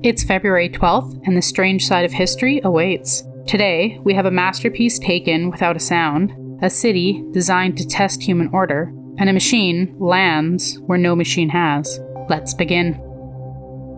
It's February 12th, and the strange side of history awaits. Today, we have a masterpiece taken without a sound, a city designed to test human order, and a machine lands where no machine has. Let's begin.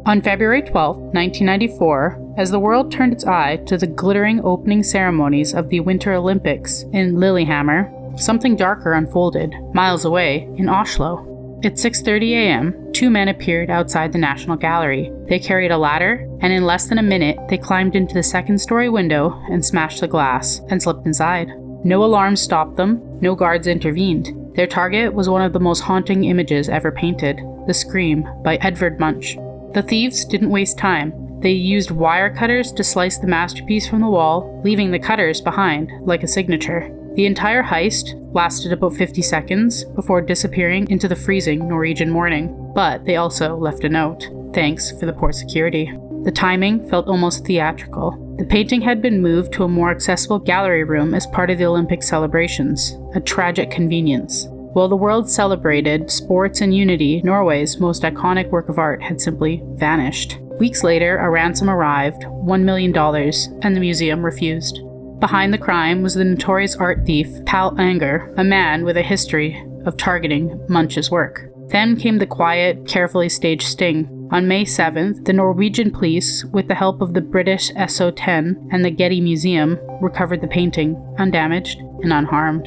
On February 12, 1994, as the world turned its eye to the glittering opening ceremonies of the Winter Olympics in Lillehammer, something darker unfolded, miles away, in Oslo. At 6:30 a.m., two men appeared outside the National Gallery. They carried a ladder, and in less than a minute, they climbed into the second-story window and smashed the glass, and slipped inside. No alarms stopped them, no guards intervened. Their target was one of the most haunting images ever painted, The Scream by Edvard Munch. The thieves didn't waste time. They used wire cutters to slice the masterpiece from the wall, leaving the cutters behind, like a signature. The entire heist lasted about 50 seconds before disappearing into the freezing Norwegian morning, but they also left a note. Thanks for the poor security. The timing felt almost theatrical. The painting had been moved to a more accessible gallery room as part of the Olympic celebrations, a tragic convenience. While the world celebrated sports and unity, Norway's most iconic work of art had simply vanished. Weeks later, a ransom arrived, $1 million, and the museum refused. Behind the crime was the notorious art thief Pal Anger, a man with a history of targeting Munch's work. Then came the quiet, carefully staged sting. On May 7th, the Norwegian police, with the help of the British SO10 and the Getty Museum, recovered the painting, undamaged and unharmed.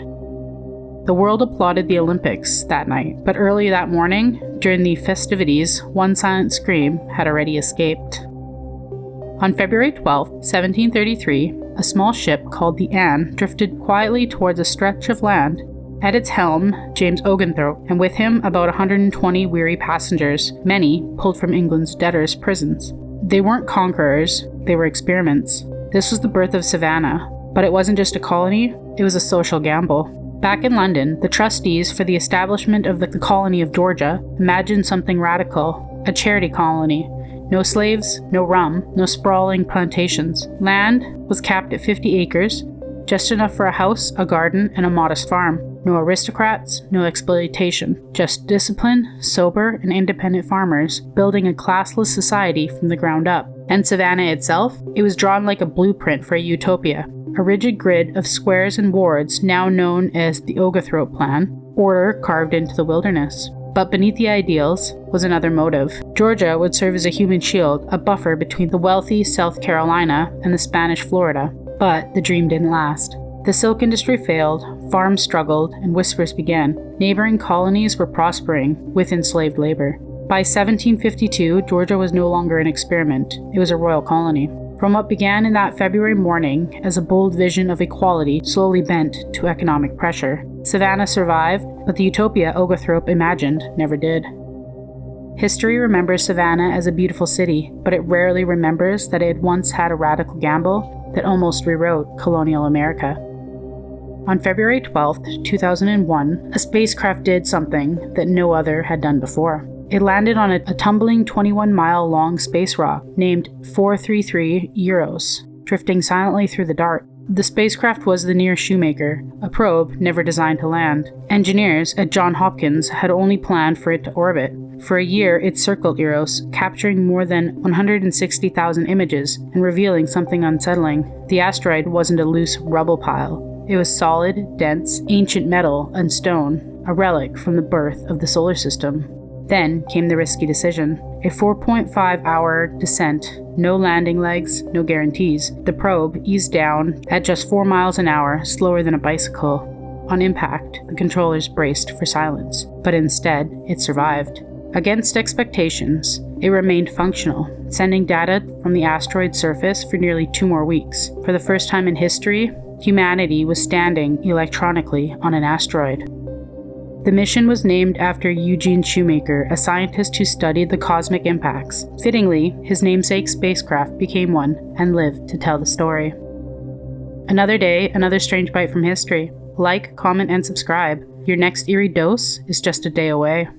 The world applauded the Olympics that night, but early that morning, during the festivities, one silent scream had already escaped. On February 12, 1733, a small ship called the Anne drifted quietly towards a stretch of land. At its helm, James Oglethorpe, and with him about 120 weary passengers, many pulled from England's debtors' prisons. They weren't conquerors, they were experiments. This was the birth of Savannah, but it wasn't just a colony, it was a social gamble. Back in London, the trustees for the establishment of the colony of Georgia imagined something radical, a charity colony. No slaves, no rum, no sprawling plantations. Land was capped at 50 acres, just enough for a house, a garden, and a modest farm. No aristocrats, no exploitation. Just disciplined, sober, and independent farmers, building a classless society from the ground up. And Savannah itself? It was drawn like a blueprint for a utopia. A rigid grid of squares and wards, now known as the Oglethorpe Plan, order carved into the wilderness. But beneath the ideals was another motive. Georgia would serve as a human shield, a buffer between the wealthy South Carolina and the Spanish Florida. But the dream didn't last. The silk industry failed, farms struggled, and whispers began. Neighboring colonies were prospering with enslaved labor. By 1752, Georgia was no longer an experiment. It was a royal colony. From what began in that February morning as a bold vision of equality slowly bent to economic pressure. Savannah survived, but the utopia Oglethorpe imagined never did. History remembers Savannah as a beautiful city, but it rarely remembers that it had once had a radical gamble that almost rewrote colonial America. On February 12, 2001, a spacecraft did something that no other had done before. It landed on a tumbling 21-mile-long space rock named 433 Euros, drifting silently through the dark. The spacecraft was the Near Shoemaker, a probe never designed to land. Engineers at Johns Hopkins had only planned for it to orbit. For a year, it circled Eros, capturing more than 160,000 images and revealing something unsettling. The asteroid wasn't a loose rubble pile. It was solid, dense, ancient metal and stone, a relic from the birth of the solar system. Then came the risky decision. A 4.5-hour descent, no landing legs, no guarantees. The probe eased down at just 4 miles an hour, slower than a bicycle. On impact, the controllers braced for silence, but instead, it survived. Against expectations, it remained functional, sending data from the asteroid's surface for nearly 2 more weeks. For the first time in history, humanity was standing electronically on an asteroid. The mission was named after Eugene Shoemaker, a scientist who studied the cosmic impacts. Fittingly, his namesake spacecraft became one and lived to tell the story. Another day, another strange bite from history. Like, comment, and subscribe. Your next eerie dose is just a day away.